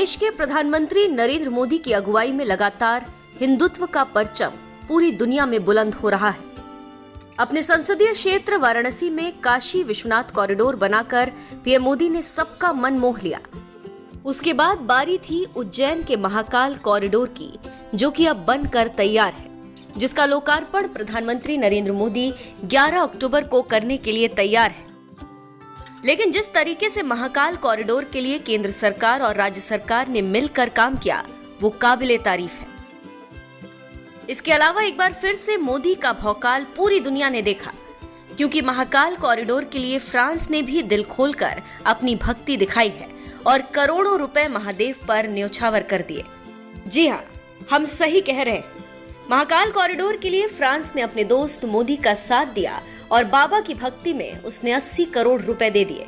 देश के प्रधानमंत्री नरेंद्र मोदी की अगुवाई में लगातार हिंदुत्व का परचम पूरी दुनिया में बुलंद हो रहा है। अपने संसदीय क्षेत्र वाराणसी में काशी विश्वनाथ कॉरिडोर बनाकर पीएम मोदी ने सबका मन मोह लिया। उसके बाद बारी थी उज्जैन के महाकाल कॉरिडोर की, जो कि अब बनकर तैयार है, जिसका लोकार्पण प्रधानमंत्री नरेंद्र मोदी 11 अक्टूबर को करने के लिए तैयार है। लेकिन जिस तरीके से महाकाल कॉरिडोर के लिए केंद्र सरकार और राज्य सरकार ने मिलकर काम किया, वो काबिले तारीफ है। इसके अलावा एक बार फिर से मोदी का भौकाल पूरी दुनिया ने देखा, क्योंकि महाकाल कॉरिडोर के लिए फ्रांस ने भी दिल खोलकर अपनी भक्ति दिखाई है और करोड़ों रुपए महादेव पर न्योछावर कर दिए। जी हाँ, हम सही कह रहे हैं। महाकाल कॉरिडोर के लिए फ्रांस ने अपने दोस्त मोदी का साथ दिया और बाबा की भक्ति में उसने 80 करोड़ रुपए दे दिए,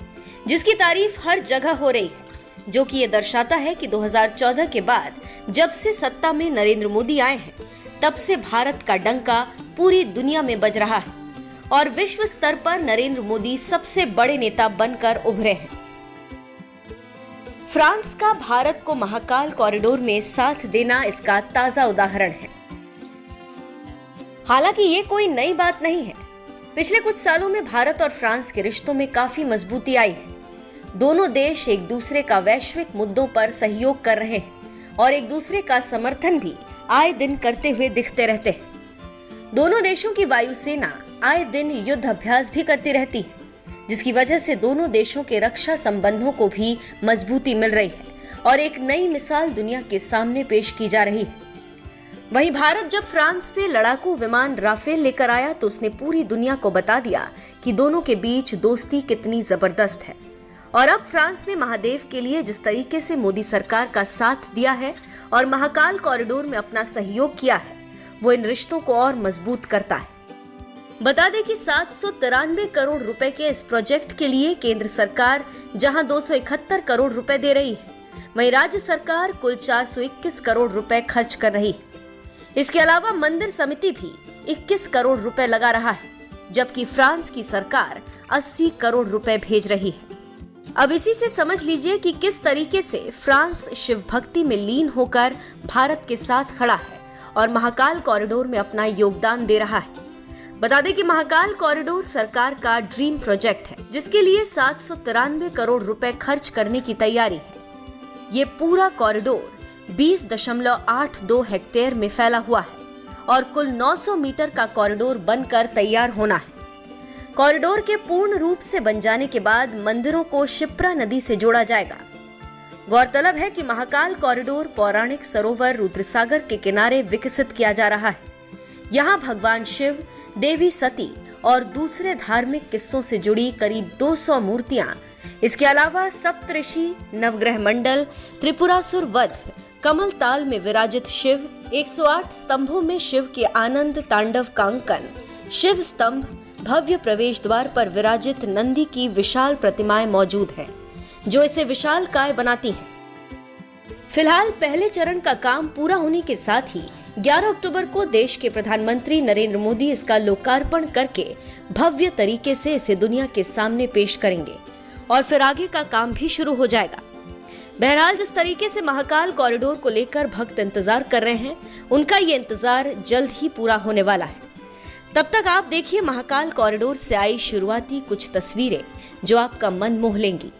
जिसकी तारीफ हर जगह हो रही है, जो कि ये दर्शाता है कि 2014 के बाद जब से सत्ता में नरेंद्र मोदी आए हैं, तब से भारत का डंका पूरी दुनिया में बज रहा है और विश्व स्तर पर नरेंद्र मोदी सबसे बड़े नेता बनकर उभरे हैं। फ्रांस का भारत को महाकाल कॉरिडोर में साथ देना इसका ताजा उदाहरण है। हालांकि ये कोई नई बात नहीं है। पिछले कुछ सालों में भारत और फ्रांस के रिश्तों में काफी मजबूती आई है। दोनों देश एक दूसरे का वैश्विक मुद्दों पर सहयोग कर रहे हैं और एक दूसरे का समर्थन भी आए दिन करते हुए दिखते रहते हैं। दोनों देशों की वायुसेना आए दिन युद्ध अभ्यास भी करती रहती है, जिसकी वजह से दोनों देशों के रक्षा संबंधों को भी मजबूती मिल रही है और एक नई मिसाल दुनिया के सामने पेश की जा रही है। वहीं भारत जब फ्रांस से लड़ाकू विमान राफेल लेकर आया, तो उसने पूरी दुनिया को बता दिया कि दोनों के बीच दोस्ती कितनी जबरदस्त है। और अब फ्रांस ने महादेव के लिए जिस तरीके से मोदी सरकार का साथ दिया है और महाकाल कॉरिडोर में अपना सहयोग किया है, वो इन रिश्तों को और मजबूत करता है। बता दें कि 793 करोड़ रुपए के इस प्रोजेक्ट के लिए केंद्र सरकार जहां 271 करोड़ रुपए दे रही है, वहीं राज्य सरकार कुल 421 करोड़ रुपए खर्च कर रही है। इसके अलावा मंदिर समिति भी 21 करोड़ रुपए लगा रहा है, जबकि फ्रांस की सरकार 80 करोड़ रुपए भेज रही है। अब इसी से समझ लीजिए कि किस तरीके से फ्रांस शिव भक्ति में लीन होकर भारत के साथ खड़ा है और महाकाल कॉरिडोर में अपना योगदान दे रहा है। बता दें कि महाकाल कॉरिडोर सरकार का ड्रीम प्रोजेक्ट है, जिसके लिए 793 करोड़ रुपए खर्च करने की तैयारी है। ये पूरा कॉरिडोर 20.82 हेक्टेयर में फैला हुआ है और कुल 900 मीटर का कॉरिडोर बनकर तैयार होना है। कॉरिडोर के पूर्ण रूप से बन जाने के बाद मंदिरों को शिप्रा नदी से जोड़ा जाएगा। गौरतलब है कि महाकाल कॉरिडोर पौराणिक सरोवर रुद्रसागर के किनारे विकसित किया जा रहा है। यहाँ भगवान शिव, देवी सती और दूसरे धार्मिक किस्सों से जुड़ी करीब 200 मूर्तियां, इसके अलावा सप्तऋषि, नवग्रह मंडल, त्रिपुरासुर वध, कमल ताल में विराजित शिव, 108 स्तंभों में शिव के आनंद तांडव का अंकन, शिव स्तंभ, भव्य प्रवेश द्वार पर विराजित नंदी की विशाल प्रतिमाएं मौजूद हैं, जो इसे विशालकाय बनाती हैं। फिलहाल पहले चरण का काम पूरा होने के साथ ही 11 अक्टूबर को देश के प्रधानमंत्री नरेंद्र मोदी इसका लोकार्पण करके भव्य तरीके से इसे दुनिया के सामने पेश करेंगे और फिर आगे का काम भी शुरू हो जाएगा। बहरहाल जिस तरीके से महाकाल कॉरिडोर को लेकर भक्त इंतजार कर रहे हैं, उनका ये इंतजार जल्द ही पूरा होने वाला है। तब तक आप देखिए महाकाल कॉरिडोर से आई शुरुआती कुछ तस्वीरें, जो आपका मन मोह लेंगी।